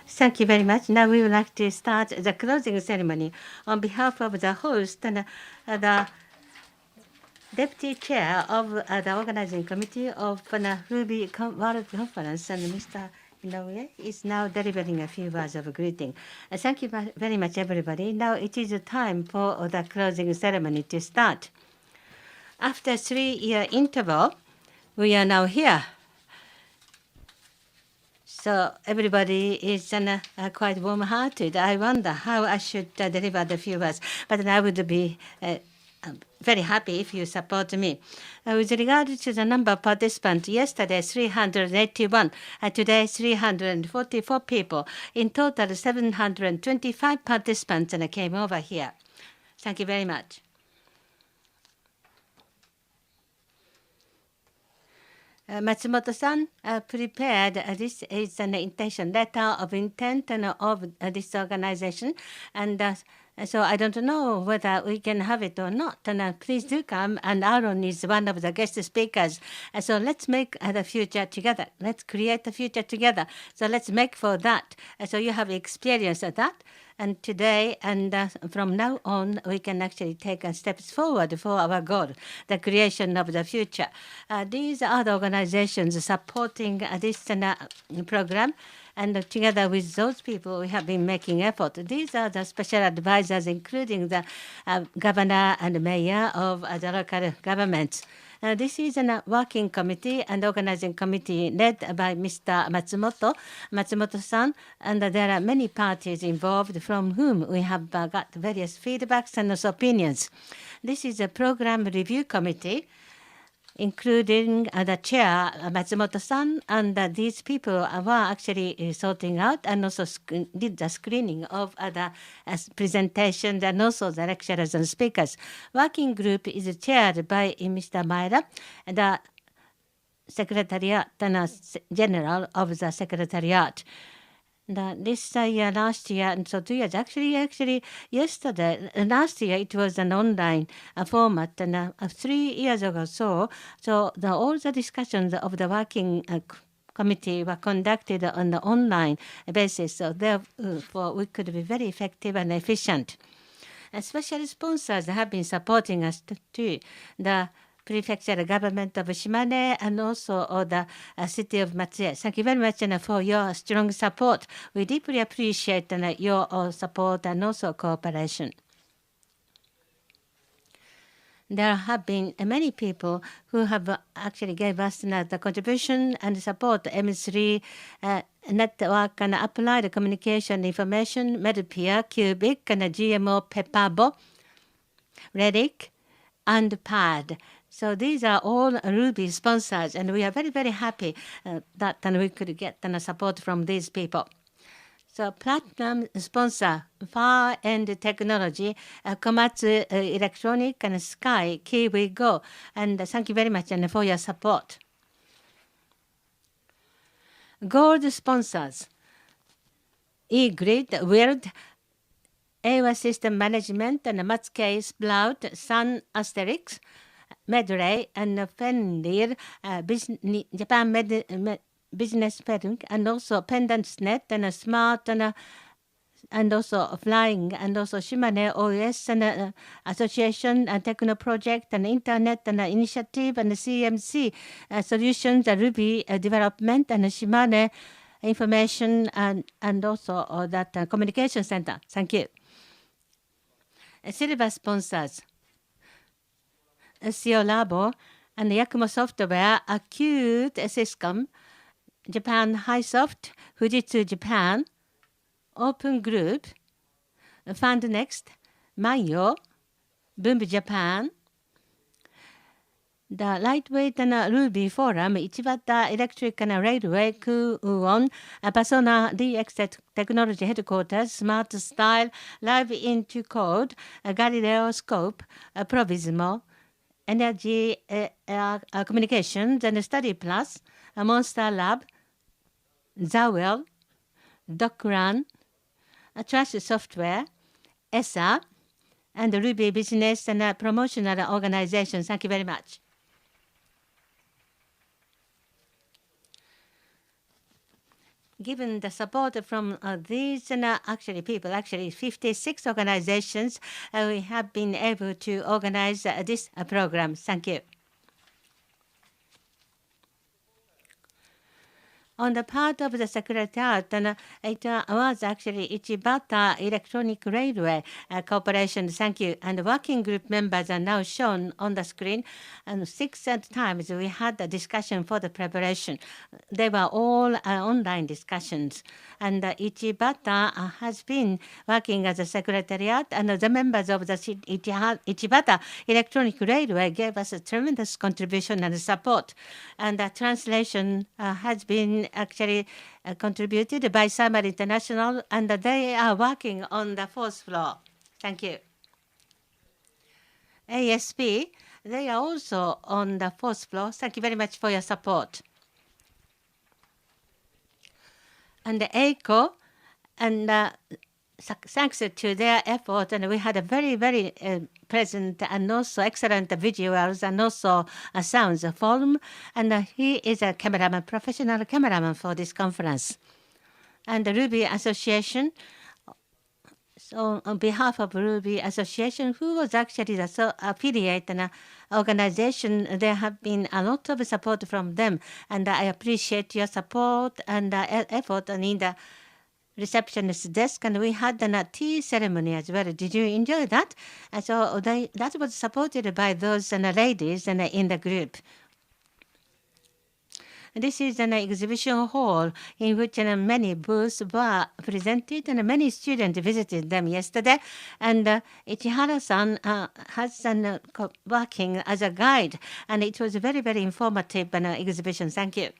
Thank you very much. Now we would like to start the closing ceremony. On behalf of the host and the Deputy Chair of the Organizing Committee of Ruby World Conference, and Mr. Inoue is now delivering a few words of greeting. Thank you very much, everybody. Now it is time for the closing ceremony to start. After a 3-year interval, we are now here. So everybody is quite warm-hearted. I wonder how I should deliver the few words, but I would be very happy if you support me. With regard to the number of participants, yesterday 381, today 344 people. In total, 725 participants came over here. Thank you very much. Matsumoto-san prepared this is an intention letter of intent of this organization, and so I don't know whether we can have it or not. And please do come. And Aaron is one of the guest speakers. So let's make the future together. Let's create the future together. So let's make for that. So you have experience of that. And today and from now on, we can actually take steps forward for our goal, the creation of the future. These are the organizations supporting this program. And together with those people, we have been making effort. These are the special advisors, including the governor and mayor of the local governments. This is a working committee and organizing committee led by Mr. Matsumoto-san, and there are many parties involved from whom we have got various feedbacks and opinions. This is a program review committee, including the chair, Matsumoto-san, and these people were actually sorting out and also did the screening of the presentations and also the lecturers and speakers. Working group is chaired by Mr. Maeda, the Secretariat General of the Secretariat. This year, last year, and so 2 years. Actually, yesterday, last year, it was an online format, and 3 years ago, so all the discussions of the working committee were conducted on the online basis. So therefore, we could be very effective and efficient. Special sponsors have been supporting us too. The prefecture government of Shimane and also the city of Matsue. Thank you very much for your strong support. We deeply appreciate your support and also cooperation. There have been many people who have actually gave us the contribution and support M3 network and applied communication information, Medpeer, Cubic, and GMO Pepperbo, Relic, and PAD. So these are all Ruby sponsors, and we are very, very happy that we could get support from these people. So platinum sponsor, Far End Technology, Komatsu Electronic, and Sky, Kiwi Go. And thank you very much for your support. Gold sponsors, eGrid, World, AWA System Management, and Matsuke, Sprout, Sun Asterix, Medley, and Fenrir, Japan Business Pairing, and also PendantsNet, and Smart, and also Flying, and also Shimane OS, and Association, and Techno Project, and Internet, and Initiative, and CMC Solutions, Ruby Development, and Shimane Information, and also that Communication Center. Thank you. Silver sponsors, CO Labo, and Yakumo Software, Acute Syscom, Japan Highsoft, Fujitsu Japan, Open Group, Fund Next, Mayo, Boom Japan, the Lightweight and Ruby Forum, Ichibata Electric and Railway, Kuon, Persona DX Technology Headquarters, Smart Style, Live into Code, Galileo Scope, Provismo, Energy Communications and Study Plus, Monster Lab, Zawell, DocRun, Trash Software, ESSA, and Ruby Business and Promotional Organizations. Thank you very much. given the support from these actually people, actually 56 organizations, we have been able to organize this program. Thank you. On the part of the Secretariat, it was actually Ichibata Electronic Railway Corporation. Thank you. And working group members are now shown on the screen. And 6 times we had a discussion for the preparation. They were all online discussions. And Ichibata has been working as a secretariat, and the members of the Ichibata Electronic Railway gave us a tremendous contribution and support. And the translation has been actually contributed by Summer International, and they are working on the 4th floor. Thank you. ASP, they are also on the 4th floor. Thank you very much for your support. And the ACO, and thanks to their effort, and we had a very, very pleasant and also excellent visuals and also sounds forum. And he is a cameraman, professional cameraman for this conference. And the Ruby Association, so on behalf of Ruby Association, who was actually the affiliate and organization, there have been a lot of support from them. And I appreciate your support and effort in the receptionist desk, and we had a tea ceremony as well. Did you enjoy that? So that was supported by those ladies in the group. This is an exhibition hall in which many booths were presented, and many students visited them yesterday. And Ichihara-san has been working as a guide, and it was a very, very informative exhibition. Thank you.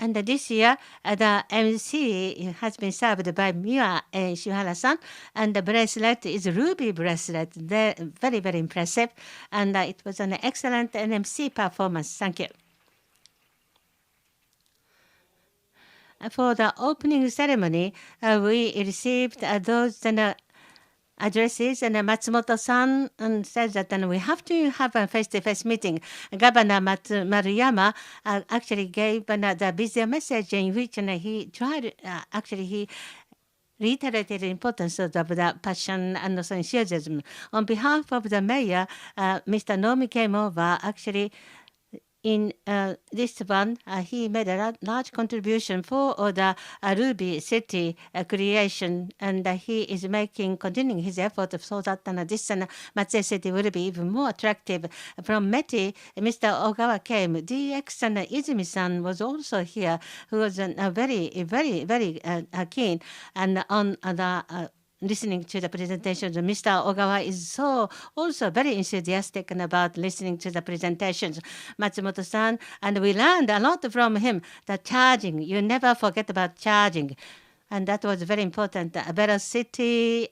And this year, the MC has been served by Miwa Shihara-san, and the bracelet is Ruby bracelet. They're very, very impressive, and it was an excellent NMC performance. Thank you. For the opening ceremony, we received those addresses, and Matsumoto-san said that we have to have a face-to-face meeting. Governor Maruyama actually gave the video message in which he tried, he reiterated the importance of the passion and also enthusiasm. On behalf of the mayor, Mr. Nomi came over. Actually, in this one, he made a large contribution for the Ruby City creation, and he is continuing his effort so that this Matsue City will be even more attractive. From METI, Mr. Ogawa came. DX and Izumi-san was also here, who was very, very, very keen and on the listening to the presentations. Mr. Ogawa is also very enthusiastic about listening to the presentations. Matsumoto-san, and we learned a lot from him. The charging, you never forget about charging. And that was very important. Velocity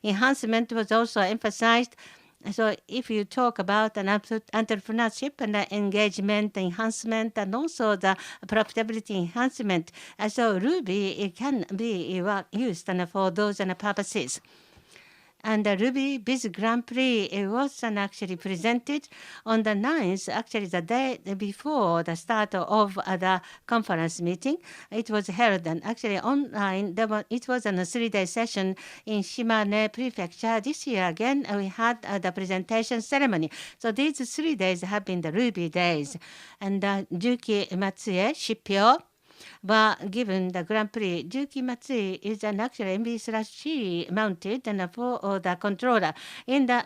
enhancement was also emphasized. So if you talk about an entrepreneurship and engagement enhancement and also the profitability enhancement, so Ruby, it can be used for those purposes. And the Ruby Biz Grand Prix was actually presented on the 9th, actually the day before the start of the conference meeting. It was held, and actually online, it was a 3-day session in Shimane Prefecture. This year again, we had the presentation ceremony. So these 3 days have been the Ruby days. And Juki Matsue, Shipyo, were given the Grand Prix. Juki Matsui is an actual MB/C mounted and for the controller. In the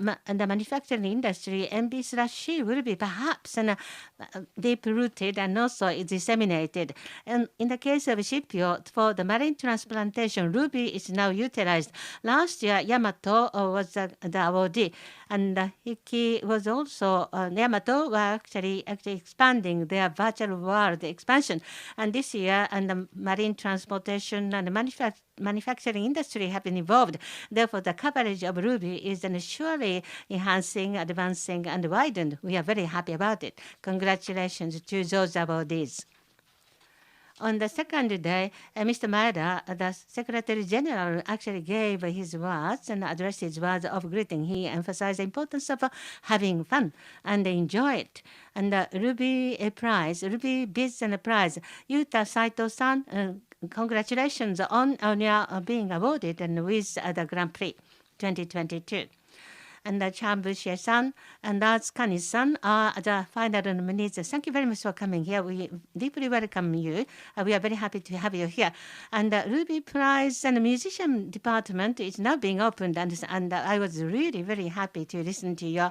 manufacturing industry, MB/C will be perhaps deep-rooted and also disseminated. And in the case of Shipyo, for the marine transplantation, Ruby is now utilized. Last year, Yamato was the awardee, and Hiki was also, Yamato were actually expanding their virtual world expansion. And this year, and the marine transportation and the manufacturing industry have been involved. Therefore, the coverage of Ruby is surely enhancing, advancing, and widened. We are very happy about it. Congratulations to those awardees. On the second day, Mr. Maeda, the Secretary General, actually gave his words and addressed his words of greeting. He emphasized the importance of having fun and enjoy it. And the Ruby Prize, Ruby Biz and Prize, Yuta Saito-san, congratulations on your being awarded and with the Grand Prix 2022. And Chambushie-san and Kani-san are the final nominees. Thank you very much for coming here. We deeply welcome you. We are very happy to have you here. And the Ruby Prize and Musician Department is now being opened, and I was really very happy to listen to your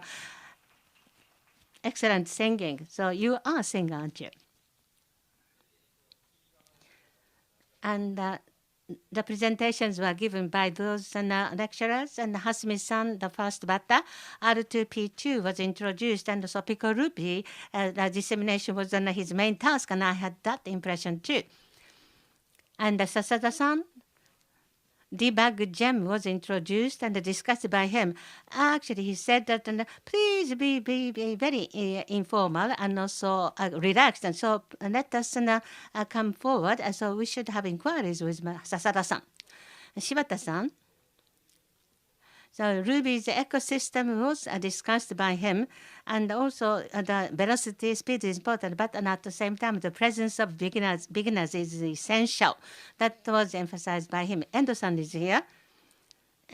excellent singing. So you are a singer, aren't you? And the presentations were given by those lecturers, and Hasumi-san, the first batter, R2P2 was introduced, and so Pico Ruby, the dissemination was his main task, and I had that impression too. And Sasada-san, debug gem was introduced and discussed by him. Actually, he said that please be very informal and also relaxed. And so let us come forward. And so we should have inquiries with Sasada-san. Shibata-san. So Ruby's ecosystem was discussed by him, and also the velocity speed is important, but at the same time the presence of beginners is essential. That was emphasized by him. Endo-san is here.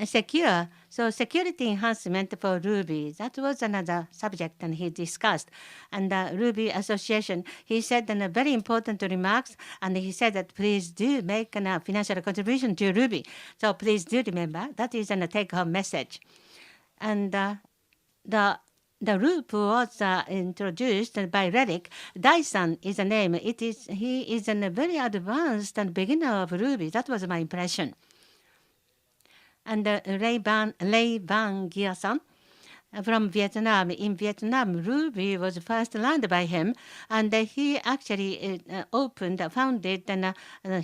Secure. So security enhancement for Ruby, that was another subject and he discussed. And the Ruby Association, he said very important remarks, and he said that please do make a financial contribution to Ruby. So please do remember, that is a take-home message. And the loop was introduced by Relic. Daisan is a name. He is a very advanced and beginner of Ruby. That was my impression. And Lei Van Gia-san from Vietnam. In Vietnam, Ruby was first learned by him, and he actually founded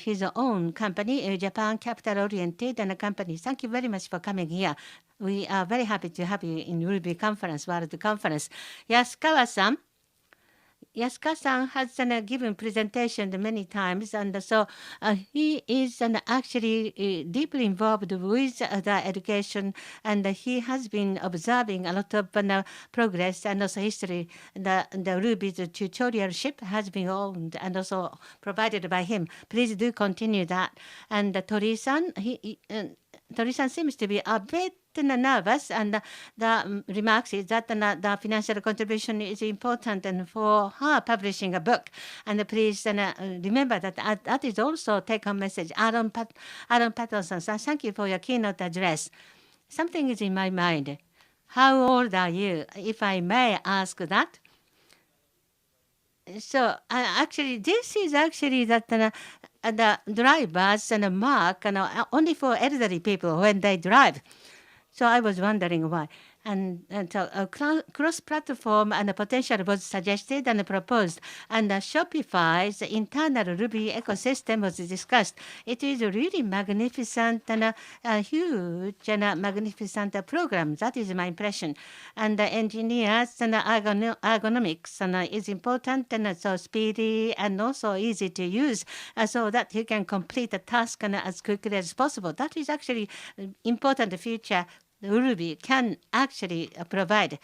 his own company, Japan Capital-Oriented company. Thank you very much for coming here. We are very happy to have you in Ruby Conference, World Conference. Yasukawa-san. Yasuka-san has given presentation many times, and so he is actually deeply involved with the education, and he has been observing a lot of progress and also history. The Ruby's tutorialship has been owned and also provided by him. Please do continue that. And Tori-san, Tori-san seems to be a bit nervous, and the remarks is that the financial contribution is important and for her publishing a book. And please remember that that is also take-home message. Aaron Patterson, thank you for your keynote address. Something is in my mind. How old are you, if I may ask that? So actually, this is actually that the drivers mark only for elderly people when they drive. So I was wondering why. And so a cross-platform and the potential was suggested and proposed. And Shopify's internal Ruby ecosystem was discussed. It is a really magnificent and huge and magnificent program. That is my impression. And the engineers and ergonomics is important, and so speedy and also easy to use, so that you can complete the task as quickly as possible. That is actually important feature Ruby can actually provide.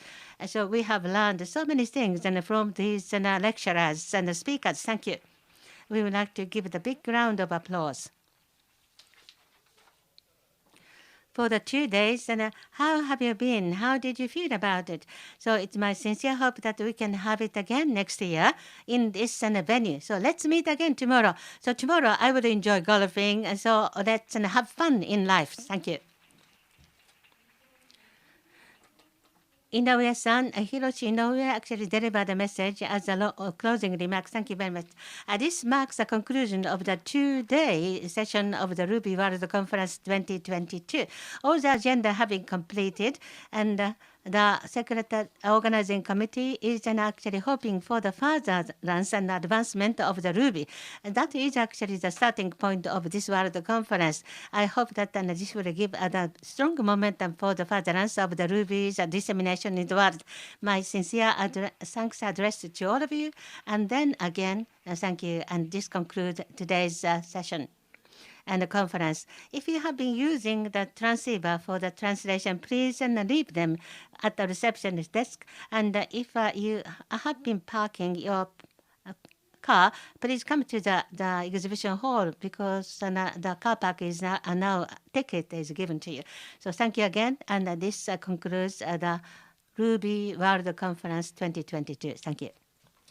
So we have learned so many things from these lecturers and speakers. Thank you. We would like to give the big round of applause. For the 2 days, and how have you been? How did you feel about it? So it's my sincere hope that we can have it again next year in this venue. So let's meet again tomorrow. So tomorrow I will enjoy golfing, and so let's have fun in life. Thank you. Inoue-san, Hiroshi Inoue actually delivered the message as a closing remarks. Thank you very much. This marks the conclusion of the 2-day session of the Ruby World Conference 2022. All the agenda have been completed, and the secretary organizing committee is actually hoping for the furtherance and advancement of the Ruby. And that is actually the starting point of this World Conference. I hope that this will give a strong momentum for the furtherance of the Ruby's dissemination in the world. My sincere thanks addressed to all of you. And then again, thank you. And this concludes today's session and the conference. If you have been using the transceiver for the translation, please leave them at the receptionist desk. And if you have been parking your car, please come to the exhibition hall because the car park is now ticket is given to you. So thank you again, and this concludes the Ruby World Conference 2022. Thank you.